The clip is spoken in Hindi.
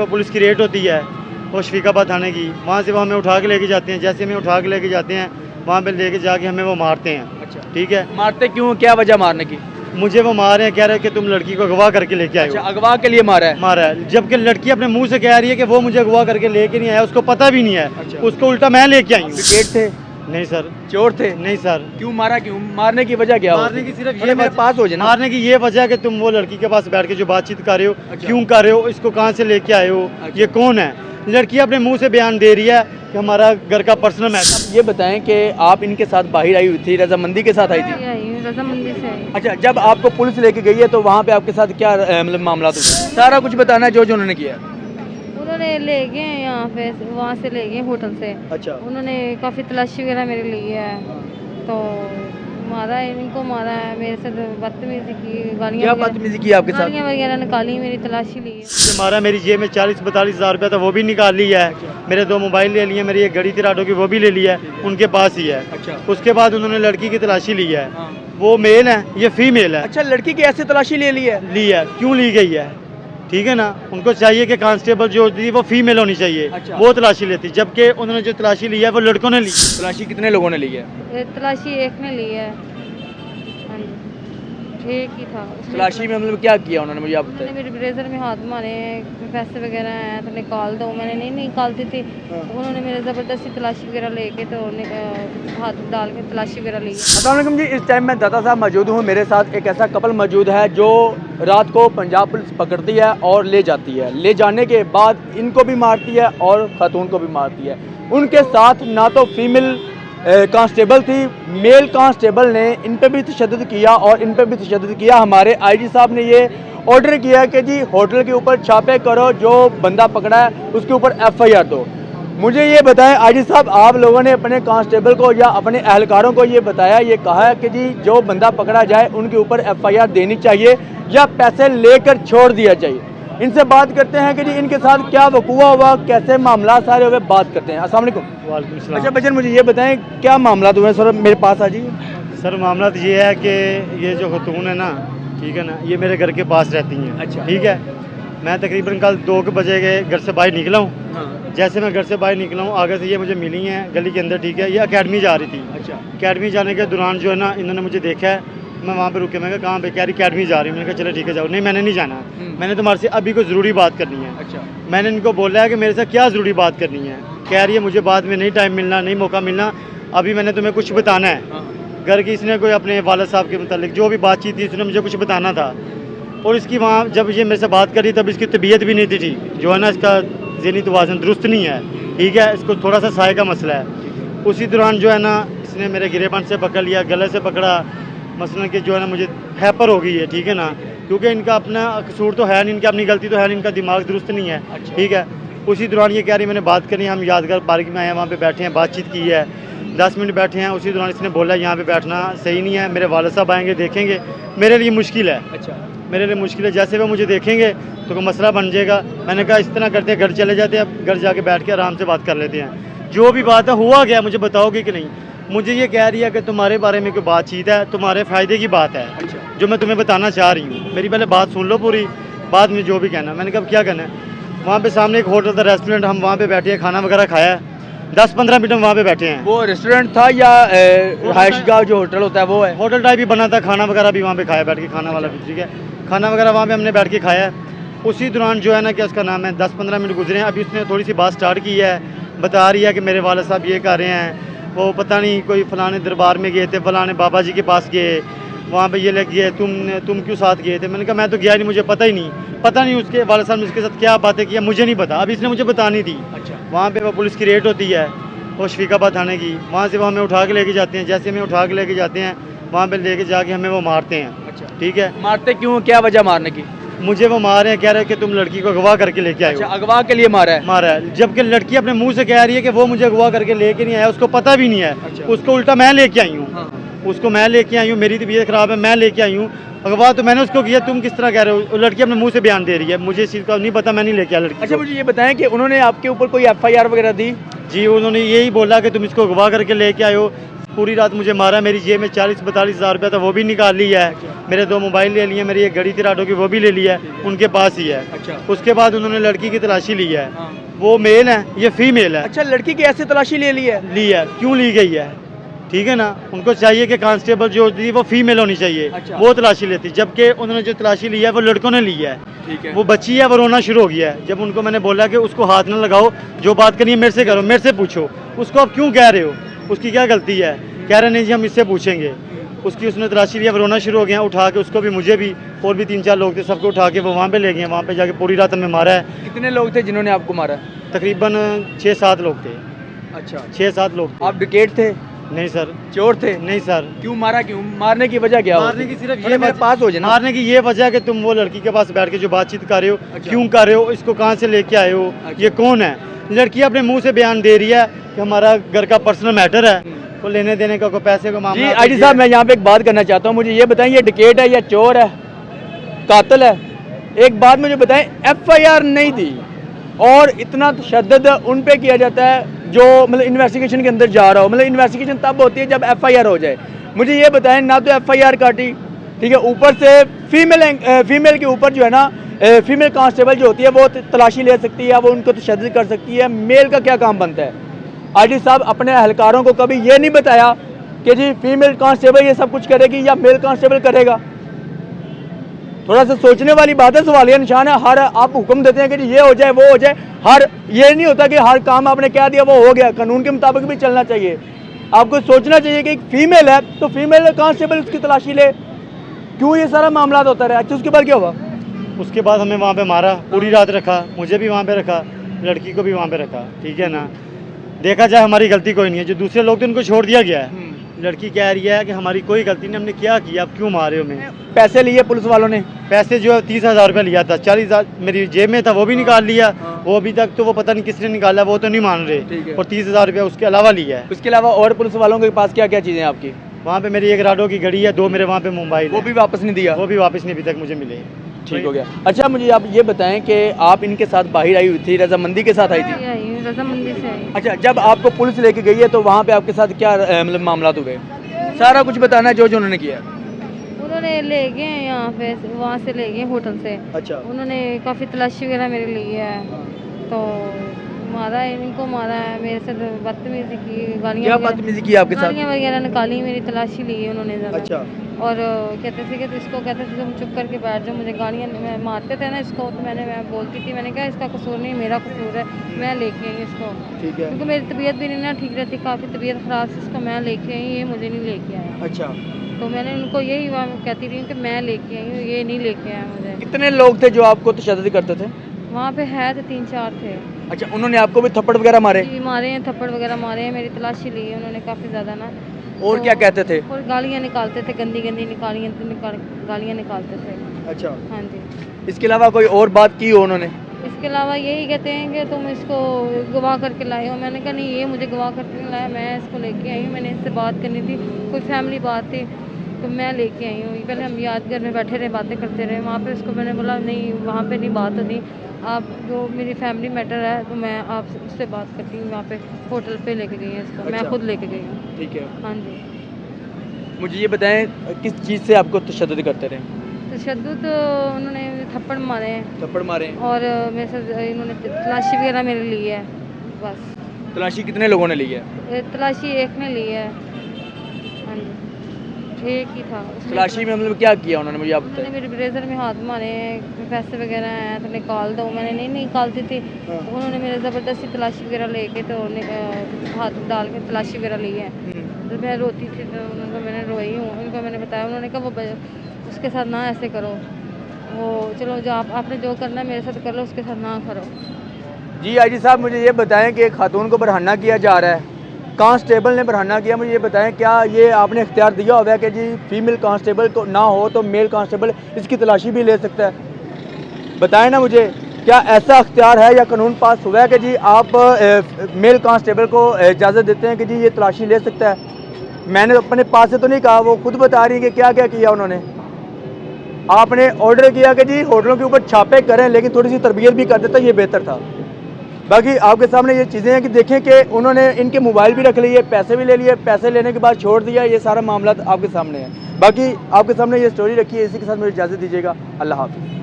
वो पुलिस की रेड होती है वो शफीकाबाद थाने की, वहाँ से वो हमें उठा के लेके जाते हैं। जैसे हमें उठा के लेके जाते हैं वहाँ पे लेके जाके हमें वो मारते हैं। अच्छा, ठीक है, मारते क्यों, क्या वजह मारने की? मुझे वो मार रहे हैं, कह रहे हैं कि तुम लड़की को अगवा करके लेके आए अच्छा, हो। अगवा के लिए मारा है। मारा है, जबकि लड़की अपने मुंह से कह रही है कि वो मुझे अगवा करके लेके नहीं आया, उसको पता भी नहीं है। अच्छा। उसको उल्टा मैं लेके आई हूँ। क्रिकेट थे, नहीं सर, चोर थे, नहीं सर। क्यों मारा, क्यों मारने की वजह क्या? मारने की सिर्फ ये मेरे पास हो जाए ना। मारने की ये वजह है कि तुम वो लड़की के पास बैठ के जो बातचीत कर रहे हो, अच्छा। क्यों कर रहे हो, इसको कहाँ से लेके आए हो, अच्छा। ये कौन है। लड़की अपने मुंह से बयान दे रही है कि हमारा घर का पर्सनल मैटर। ये बताएं कि आप इनके साथ बाहर आई हुई थी, रजामंदी के साथ आई थी? रजामंदी से आई। अच्छा, जब आपको पुलिस लेके गई है तो वहाँ पे आपके साथ क्या मतलब मामला था? सारा कुछ बताना है जो जो उन्होंने किया। उन्होंने ले गए यहाँ पे, वहाँ से ले गए होटल से। अच्छा, उन्होंने काफ़ी तलाशी वगैरह मेरे ली है, तो मारा है, इनको मारा है, मेरे से बदतमीजी की, क्या बदतमीजी की आपके साथ? गालियाँ वगैरह निकाली, मेरी तलाशी ली है। मारा, मेरी जेब में 40-42 हज़ार रुपया था वो भी निकाल लिया है। मेरे 2 मोबाइल ले लिए, मेरी एक घड़ी थी राडो की वो भी ले लिया है, उनके पास ही है। अच्छा, उसके बाद उन्होंने लड़की की तलाशी ली है। हाँ। वो मेल है, ये फीमेल है। अच्छा, लड़की की ऐसे तलाशी ले ली है? ली है, क्यों ली गई है? ठीक है ना, उनको चाहिए कि कांस्टेबल जो होती है वो फीमेल होनी चाहिए। अच्छा। वो तलाशी लेती, जबकि उन्होंने जो तलाशी ली है वो लड़कों ने ली। तलाशी कितने लोगों ने ली है? तलाशी एक ने ली है। हाँ जी, एक ही था। तलाशी में मतलब क्या किया उन्होंने, मुझे आप उन्होंने बताइए। मेरे ब्लेजर में हाथ मारे, पैसे वगैरह हैं तो निकाल दो, मैंने नहीं निकालती थी। तो उन्होंने मेरे ज़बरदस्ती तलाशी वगैरह लेके तो हाथ डाल के तलाशी वगैरह ली। अस्सलाम वालेकुम जी, इस टाइम मैं दाता साहब मौजूद हूँ। मेरे साथ एक ऐसा कपल मौजूद है जो रात को पंजाब पुलिस पकड़ती है और ले जाती है। ले जाने के बाद इनको भी मारती है और ख़ातून को भी मारती है। उनके साथ ना तो फीमेल कांस्टेबल थी, मेल कांस्टेबल ने इन पे भी तशद्दुद किया और इन पे भी तशद्दुद किया। हमारे आईजी साहब ने ये ऑर्डर किया कि जी होटल के ऊपर छापे करो, जो बंदा पकड़ा है उसके ऊपर FIR दो। मुझे ये बताएं आईजी साहब, आप लोगों ने अपने कांस्टेबल को या अपने एहलकारों को ये बताया, ये कहा है कि जी जो बंदा पकड़ा जाए उनके ऊपर FIR देनी चाहिए या पैसे लेकर छोड़ दिया चाहिए? इनसे बात करते हैं कि जी इनके साथ क्या वकूआ हुआ, कैसे मामला सारे हुए, बात करते हैं। अस्सलाम वालेकुम। वालेकुम सलाम। अच्छा बच्चन, मुझे ये बताएं क्या मामला हुआ सर? मेरे पास आ जाइए। सर मामला तो ये है कि ये जो खतून है ना, ठीक है ना, ये मेरे घर के पास रहती हैं। अच्छा। ठीक है, मैं तकरीबन कल 2 बजे के घर से बाहर निकला हूँ। हाँ। जैसे मैं घर से बाहर निकला हूँ, आगे से ये मुझे मिली हैं गली के अंदर। ठीक है, ये अकेडमी जा रही थी। अच्छा, अकेडमी जाने के दौरान जो है ना, इन्होंने मुझे देखा है, मैं वहाँ पे रुके। मैं कहा कहाँ पे? कह रही अकेडमी जा रही हूँ। मैंने कहा चलो ठीक है जाओ। नहीं, मैंने नहीं जाना, मैंने तुम्हारे से अभी कोई ज़रूरी बात करनी है। अच्छा, मैंने इनको बोला है कि मेरे से क्या ज़रूरी बात करनी है। कह रही है मुझे बाद में नहीं टाइम मिलना, नहीं मौका मिलना, अभी मैंने तुम्हें कुछ बताना है। हाँ। घर की इसने कोई अपने वालिद साहब के मतलब जो भी बातचीत थी, इसने मुझे कुछ बताना था। और इसकी वहाँ जब ये मेरे से बात करी तब इसकी तबीयत भी नहीं थी ठीक, जो है ना, इसका ज़हनी तवाज़ुन दुरुस्त नहीं है। ठीक है, इसको थोड़ा सा साय का मसला है। उसी दौरान जो है ना, इसने मेरे गिरेबान से पकड़ लिया, गले से पकड़ा, मसलन कि जो है ना मुझे हैपर हो गई है। ठीक है ना, क्योंकि इनका अपना कसूर तो है नहीं, इनकी अपनी गलती तो है नहीं, इनका दिमाग दुरुस्त नहीं है। अच्छा। ठीक है, उसी दौरान ये कह रही मैंने बात करी, हम यादगार पार्क में आए हैं, वहाँ पे बैठे हैं, बातचीत की है, 10 मिनट बैठे हैं। उसी दौरान इसने बोला यहाँ पे बैठना सही नहीं है, मेरे वालिद साहब आएंगे देखेंगे, मेरे लिए मुश्किल है। अच्छा, मेरे लिए मुश्किल है, जैसे वो मुझे देखेंगे तो कोई मसला बन जाएगा। मैंने कहा इस तरह करते हैं, घर चले जाते हैं, अब घर जाके बैठ के आराम से बात कर लेते हैं। जो भी बात है हुआ गया, मुझे बताओगे कि नहीं? मुझे ये कह रही है कि तुम्हारे बारे में कोई बातचीत है, तुम्हारे फ़ायदे की बात है, अच्छा, जो मैं तुम्हें बताना चाह रही हूँ। मेरी पहले बात सुन लो पूरी, बाद में जो भी कहना। मैंने कहा क्या कहना है? वहाँ पे सामने एक होटल था, रेस्टोरेंट, हम वहाँ पे बैठे हैं, खाना वगैरह खाया है, 10-15 मिनट हम वहाँ पे बैठे हैं। वो रेस्टोरेंट था या रहायशगाह जो होटल होता है वो है? होटल टाइप ही बना था, खाना वगैरह भी वहाँ पे खाया बैठ के, खाना वाला भी। ठीक है, खाना वगैरह वहाँ पे हमने बैठ के खाया है। उसी दौरान जो है ना, क्या उसका नाम है, 10-15 मिनट गुजरे हैं, अभी उसने थोड़ी सी बात स्टार्ट की है, बता रही है कि मेरे वालिद साहब ये कर रहे हैं, वो पता नहीं कोई फलाने दरबार में गए थे, फलाने बाबा जी के पास गए, वहाँ पे ये लग गए, तुम क्यों साथ गए थे? मैंने कहा मैं तो गया नहीं, मुझे पता ही नहीं, पता नहीं उसके वालिद साहब ने उसके साथ क्या बातें की, मुझे नहीं पता, अभी इसने मुझे बतानी थी। अच्छा, वहाँ पे वो पुलिस की रेड होती है वो शफीकाबाद थाने की, वहाँ से वो हमें उठा के लेके जाते हैं। जैसे हमें उठा के लेके जाते हैं वहाँ पे लेके जाके हमें वो मारते हैं। अच्छा, ठीक है, मारते क्यों, क्या वजह मारने की? मुझे वो मार रहे हैं, कह रहे हैं कि तुम लड़की को अगवा करके लेके आए अच्छा, हो। अगवा के लिए मारा है? मारा है, जबकि लड़की अपने मुंह से कह रही है कि वो मुझे अगवा करके लेके नहीं आया, उसको पता भी नहीं है। अच्छा। उसको उल्टा मैं लेके आई हूँ। हाँ। उसको मैं लेके आई हूँ, मेरी तबीयत ख़राब है, मैं लेके आई हूँ। अगवा तो मैंने उसको किया, तुम किस तरह कह रहे हो? लड़की अपने मुंह से बयान दे रही है, मुझे इस चीज़ का नहीं पता, मैं नहीं लेके आया लड़की अच्छा, को। मुझे ये बताएं कि उन्होंने आपके ऊपर कोई FIR वगैरह दी? जी, उन्होंने यही बोला कि तुम इसको अगवा करके लेके आए हो। पूरी रात मुझे मारा, मेरी जेब में 40-42 हज़ार रुपया था वो भी निकाल लिया है, मेरे 2 मोबाइल ले लिए, मेरी एक घड़ी थी राडो की वो भी ले लिया है, उनके पास ही है। अच्छा। उसके बाद उन्होंने लड़की की तलाशी ली है, हाँ। वो मेल है, ये फीमेल है। अच्छा, लड़की की ऐसे तलाशी ले ली है? ली है, क्यों ली गई है? ठीक है ना, उनको चाहिए कि कांस्टेबल जो होती है वो फीमेल होनी चाहिए। अच्छा। वो तलाशी लेती, जबकि उन्होंने जो तलाशी ली है वो लड़कों ने ली है। ठीक है। वो बच्ची है, वो रोना शुरू हो गया है। जब उनको मैंने बोला कि उसको हाथ न लगाओ, जो बात करनी है मेरे से करो, मेरे से पूछो, उसको आप क्यों कह रहे हो, उसकी क्या गलती है? कह रहे नहीं जी हम इससे पूछेंगे। उसकी उसने तलाशी लिया, वो रोना शुरू हो गया, उठा के उसको भी, मुझे भी, और भी 3-4 लोग थे, सबको उठा के वो वहाँ पे ले गए। वहाँ पे जाके पूरी रात हमें मारा है। कितने लोग थे जिन्होंने आपको मारा? तकरीबन 6-7 लोग थे। अच्छा। 6-7 लोग थे। आप डकैत थे? नहीं सर। चोर थे? नहीं सर। क्यों मारा? क्यों मारने की वजह क्या? मारने की सिर्फ ये मेरे पास हो जाए ना। मारने की ये वजह है कि तुम वो लड़की के पास बैठ के जो बातचीत कर रहे हो, अच्छा। क्यों कर रहे हो, इसको कहाँ से लेके आए हो, अच्छा। ये कौन है? लड़की अपने मुंह से बयान दे रही है कि हमारा घर का पर्सनल मैटर है, वो लेने देने का कोई पैसे का जी मामला। आईडी साहब, मैं यहाँ पे एक बात करना चाहता हूँ, मुझे ये बताएं ये डकैत है या चोर है, कातिल है? एक बात मुझे बताएं, FIR नहीं दी और इतना तशद्दुद उन पे किया जाता है जो मतलब इन्वेस्टिगेशन के अंदर जा रहा हो। मतलब इन्वेस्टिगेशन तब होती है जब FIR हो जाए। मुझे ये बताएं, ना तो FIR काटी, ठीक है, ऊपर से फीमेल के ऊपर जो है ना, फीमेल कांस्टेबल जो होती है वो तलाशी ले सकती है, वो उनको तशद्दुद कर सकती है। मेल का क्या काम बनता है? आईडी साहब अपने अहलकारों को कभी ये नहीं बताया कि जी फीमेल कांस्टेबल ये सब कुछ करेगी या मेल कांस्टेबल करेगा? थोड़ा सा सोचने वाली बात है, सवालिया निशान है। हर आप हुक्म देते हैं कि जी ये हो जाए वो हो जाए, हर ये नहीं होता कि हर काम आपने कह दिया वो हो गया। कानून के मुताबिक भी चलना चाहिए। आपको सोचना चाहिए कि एक फीमेल है तो फीमेल कांस्टेबल उसकी तलाशी ले, क्यों ये सारा मामला होता रहा? अच्छा, उसके बाद क्या हुआ? उसके बाद हमें वहाँ पे मारा, पूरी रात रखा, मुझे भी वहाँ पे रखा, लड़की को भी वहाँ पे रखा। ठीक है ना, देखा जाए हमारी गलती कोई नहीं है, जो दूसरे लोग थे उनको छोड़ दिया गया है। लड़की कह रही है कि हमारी कोई गलती नहीं, हमने क्या किया, आप क्यों मारे हो? हमें पैसे लिए पुलिस वालों ने? पैसे जो है 30,000 रुपया लिया था, 40,000 मेरी जेब में था वो भी निकाल लिया। वो अभी तक तो वो पता नहीं किसने निकाला, वो तो नहीं मान ठीक है। रहे, और 30,000 रुपया उसके अलावा लिया है। उसके अलावा और पुलिस वालों के पास क्या क्या चीज़ें हैं आपकी? वहाँ पे मेरी एक राडो की घड़ी है, 2 मेरे वहाँ पे मोबाइल वो है, भी वापस नहीं दिया? वो भी वापस नहीं अभी तक मुझे मिले। ठीक हो गया। अच्छा, मुझे आप ये बताएं कि आप इनके साथ बाहर आई हुई थी, रजामंदी के साथ आई थी? ये आई हूँ, रजामंदी से आई। अच्छा, जब आपको पुलिस लेके गई है तो वहाँ पे आपके साथ क्या मतलब मामला हुए? सारा कुछ बताना है जो जो उन्होंने किया। उन्होंने ले गए यहाँ पे, वहाँ से ले गए होटल से। अच्छा। उन्होंने काफ़ी तलाशी वगैरह मेरे ली है, तो मारा है, इनको मारा है, मेरे से बदतमीजी की, क्या गालियाँ बदतमीजी की आपके साथ? गालियाँ वगैरह निकाली, मेरी तलाशी ली है उन्होंने ज़्यादा। अच्छा। और कहते थे कि तो इसको कहते थे तुम चुप करके बैठ जाओ, मुझे गालियाँ मैं मारते थे ना इसको, तो मैं बोलती थी, मैंने कहा इसका कसूर नहीं मेरा कसूर है, मैं लेके आई इसको। ठीक है। क्योंकि मेरी तबीयत भी नहीं ना ठीक रहती, काफ़ी तबीयत ख़राब से, इसको मैं लेके आई, ये मुझे नहीं लेके आया। अच्छा। तो मैंने उनको यही कहती रही हूँ कि मैं लेके आई हूँ, ये नहीं लेके आया मुझे। कितने लोग थे जो आपको तशद्दुद करते थे? वहाँ पे है तो 3-4 थे। अच्छा, उन्होंने आपको भी थप्पड़ वगैरह मारे? जी, मारे हैं, थप्पड़ वगैरह मारे हैं, मेरी तलाशी ली है उन्होंने काफ़ी ज़्यादा ना। और क्या कहते थे? और गालियाँ निकालते थे, गंदी गंदी गालियाँ निकालते थे। अच्छा। हाँ जी। इसके अलावा कोई और बात की हो उन्होंने? इसके अलावा यही कहते हैं कि तुम इसको गवाह करके लाए हो। मैंने कहा नहीं, ये मुझे गवाह करके नहीं लाया, मैं इसको लेके आई हूँ, मैंने इससे बात करनी थी, कोई फैमिली बात थी तो मैं लेके आई हूँ। पहले हम यादगार में बैठे रहे, बातें करते रहे, वहाँ पे उसको मैंने बोला नहीं वहाँ पे नहीं बात होती, आप जो मेरी फैमिली मैटर है तो मैं आप उससे बात करती हूँ। वहाँ पे होटल पे लेके गई हैं इसको। अच्छा। मैं खुद लेके गई हूँ। ठीक है। हाँ जी। मुझे ये बताएं किस चीज़ से आपको तशद्दुद करते रहे? तशद्दुद उन्होंने थप्पड़ मारे हैं थप्पड़ मारे? और मेरे से इन्होंने तलाशी वगैरह मेरे ली है बस। तलाशी कितने लोगों ने ली है? तलाशी एक ने ली है। हाँ जी, एक ही था उसने। तलाशी में मतलब क्या किया उन्होंने, मुझे आप उन्होंने बताएं। मेरे ब्रेजर में हाथ मारे हैं, पैसे वगैरह हैं तो निकाल दो, मैंने नहीं निकालती थी। हाँ। तो उन्होंने मेरे ज़बरदस्ती तलाशी वगैरह लेके तो हाथ डाल के तलाशी वगैरह ली है। तो मैं रोती थी तो उनको मैंने रोई हूँ, उनको मैंने बताया, उन्होंने कहा वो उसके साथ ना ऐसे करो, वो चलो जो आपने जो करना है मेरे साथ कर लो, उसके साथ ना करो। जी आईजी साहब, मुझे ये बताएं कि एक खातून को बरहाना किया जा रहा है, कांस्टेबल ने बरहाना किया, मुझे ये बताएं क्या ये आपने इख्तियार दिया हुआ है कि जी फीमेल कांस्टेबल को ना हो तो मेल कांस्टेबल इसकी तलाशी भी ले सकता है? बताएं ना मुझे, क्या ऐसा इख्तियार है या कानून पास हुआ है कि जी आप मेल कांस्टेबल को इजाज़त देते हैं कि जी ये तलाशी ले सकता है? मैंने अपने पास से तो नहीं कहा, वो खुद बता रही है कि क्या क्या किया उन्होंने। आपने ऑर्डर किया कि जी होटलों के ऊपर छापे करें, लेकिन थोड़ी सी तरबियत भी कर देता, ये बेहतर था। बाकी आपके सामने ये चीज़ें हैं कि देखें कि उन्होंने इनके मोबाइल भी रख लिए, पैसे भी ले लिए, पैसे लेने के बाद छोड़ दिया, ये सारा मामला आपके सामने है। बाकी आपके सामने ये स्टोरी रखी है, इसी के साथ मुझे इजाज़त दीजिएगा। अल्लाह हाफ़िज़।